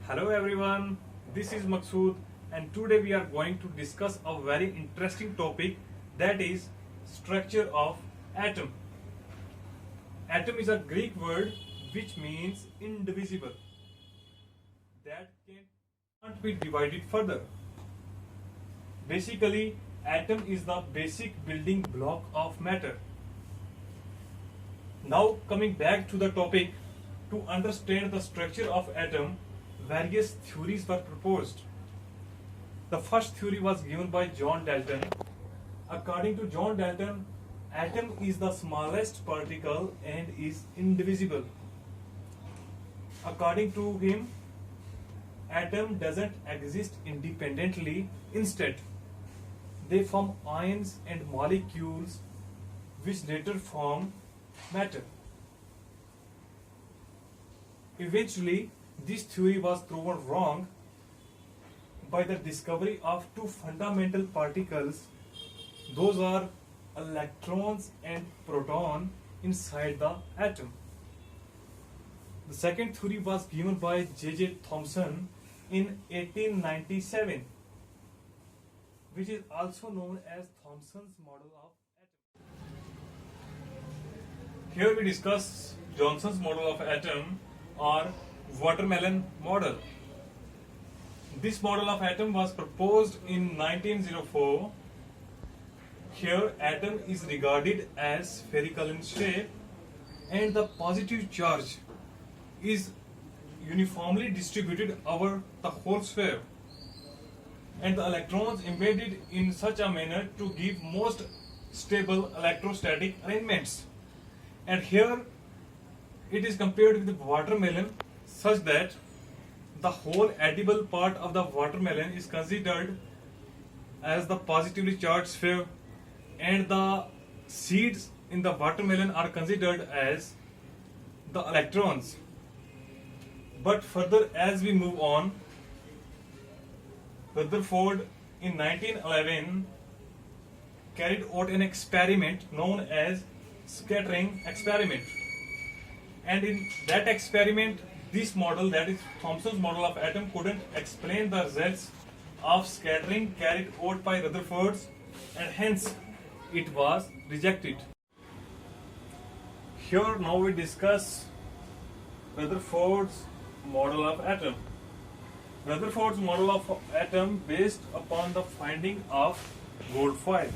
Hello everyone, this is Maqsood and today we are going to discuss a very interesting topic, that is structure of atom. Atom is a Greek word which means indivisible, that can't be divided further. Basically, atom is the basic building block of matter. Now coming back to the topic, to understand the structure of atom, various theories were proposed. The first theory was given by John Dalton. According to John Dalton, atom is the smallest particle and is indivisible. According to him, atom doesn't exist independently. Instead, they form ions and molecules which later form matter. Eventually, this theory was proven wrong by the discovery of two fundamental particles. Those are electrons and proton inside the atom. The second theory was given by J.J. Thomson in 1897, which is also known as Thomson's model of atom. Here we discuss Johnson's model of atom or watermelon model. This model of atom was proposed in 1904. Here atom is regarded as spherical in shape and the positive charge is uniformly distributed over the whole sphere, and the electrons embedded in such a manner to give most stable electrostatic arrangements. And here it is compared with watermelon, such that the whole edible part of the watermelon is considered as the positively charged sphere, and the seeds in the watermelon are considered as the electrons. But further, as we move on, Rutherford in 1911 carried out an experiment known as scattering experiment, and in that experiment, this model, that is Thomson's model of atom, couldn't explain the results of scattering carried out by Rutherford, and hence it was rejected. Here now we discuss Rutherford's model of atom. Rutherford's model of atom based upon the finding of gold foil.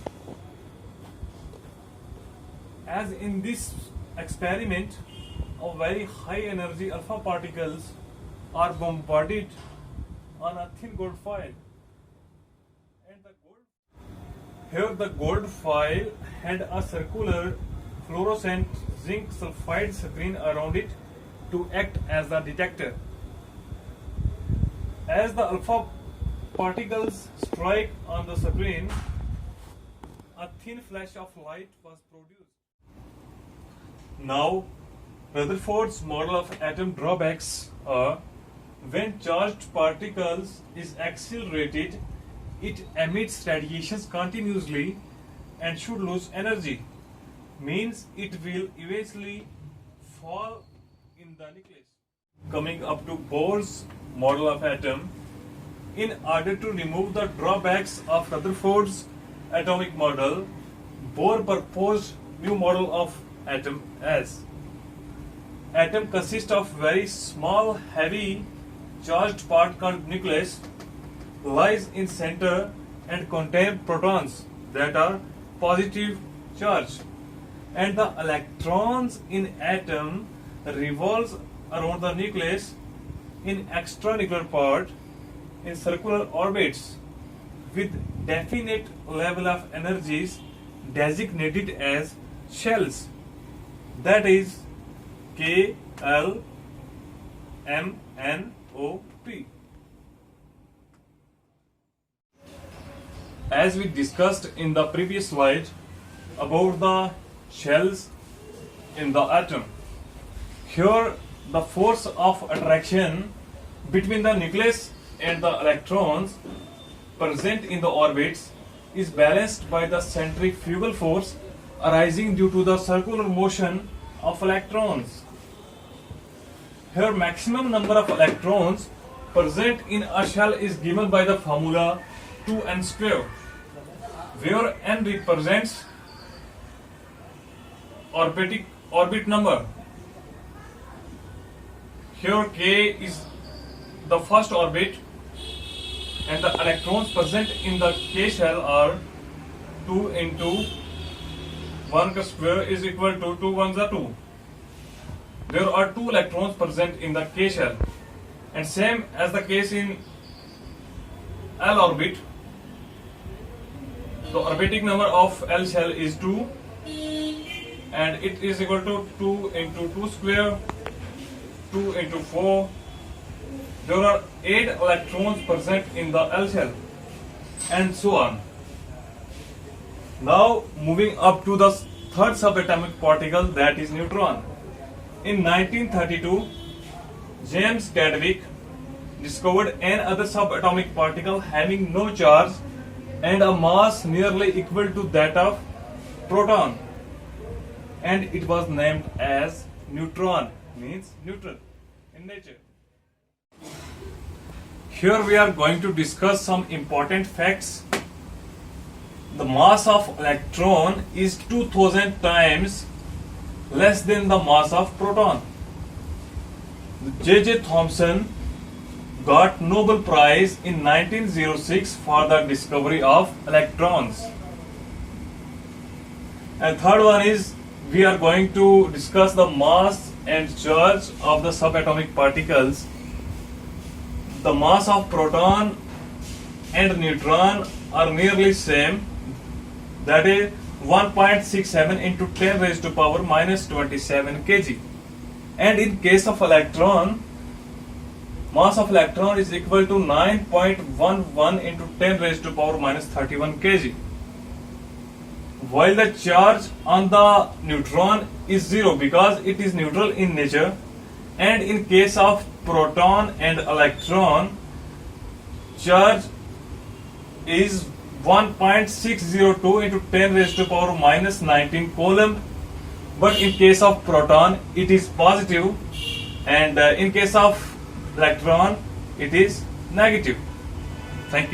As in this experiment, of very high energy alpha particles are bombarded on a thin gold foil, and the gold foil had a circular fluorescent zinc sulfide screen around it to act as the detector. As the alpha particles strike on the screen, a thin flash of light was produced. Now, Rutherford's model of atom drawbacks are: when charged particles is accelerated, it emits radiations continuously and should lose energy, means it will eventually fall in the nucleus. Coming up to Bohr's model of atom, in order to remove the drawbacks of Rutherford's atomic model, Bohr proposed new model of atom as: atom consists of very small, heavy, charged part called nucleus, lies in center and contain protons that are positive charge, and the electrons in atom revolves around the nucleus in extranuclear part in circular orbits with definite level of energies designated as shells, that is K, L, M, N, O, P. As we discussed in the previous slide about the shells in the atom, here the force of attraction between the nucleus and the electrons present in the orbits is balanced by the centrifugal force arising due to the circular motion of electrons. Here maximum number of electrons present in a shell is given by the formula 2n square, where n represents orbit number. Here k is the first orbit, and the electrons present in the k shell are 2 into 1 square is equal to 2 ones are 2. There are 2 electrons present in the k shell, and same as the case in L orbit, the orbiting number of L shell is 2, and it is equal to 2 into 2 square, 2 into 4. There are 8 electrons present in the L shell, and so on. Now moving up to the third subatomic particle, that is neutron. In 1932, James Chadwick discovered another subatomic particle having no charge and a mass nearly equal to that of proton, and it was named as neutron, means neutral in nature. Here we are going to discuss some important facts. The mass of electron is 2000 times less than the mass of proton. J.J. Thomson got Nobel Prize in 1906 for the discovery of electrons. And third one is, we are going to discuss the mass and charge of the subatomic particles. The mass of proton and neutron are nearly same, that is 1.67 into 10 raised to power minus 27 kg. And in case of electron, mass of electron is equal to 9.11 into 10 raised to power minus 31 kg. While the charge on the neutron is 0 because it is neutral in nature, and in case of proton and electron, charge is 1.602 into 10 raised to power minus 19 coulomb. But in case of proton, it is positive, and in case of electron, it is negative. Thank you.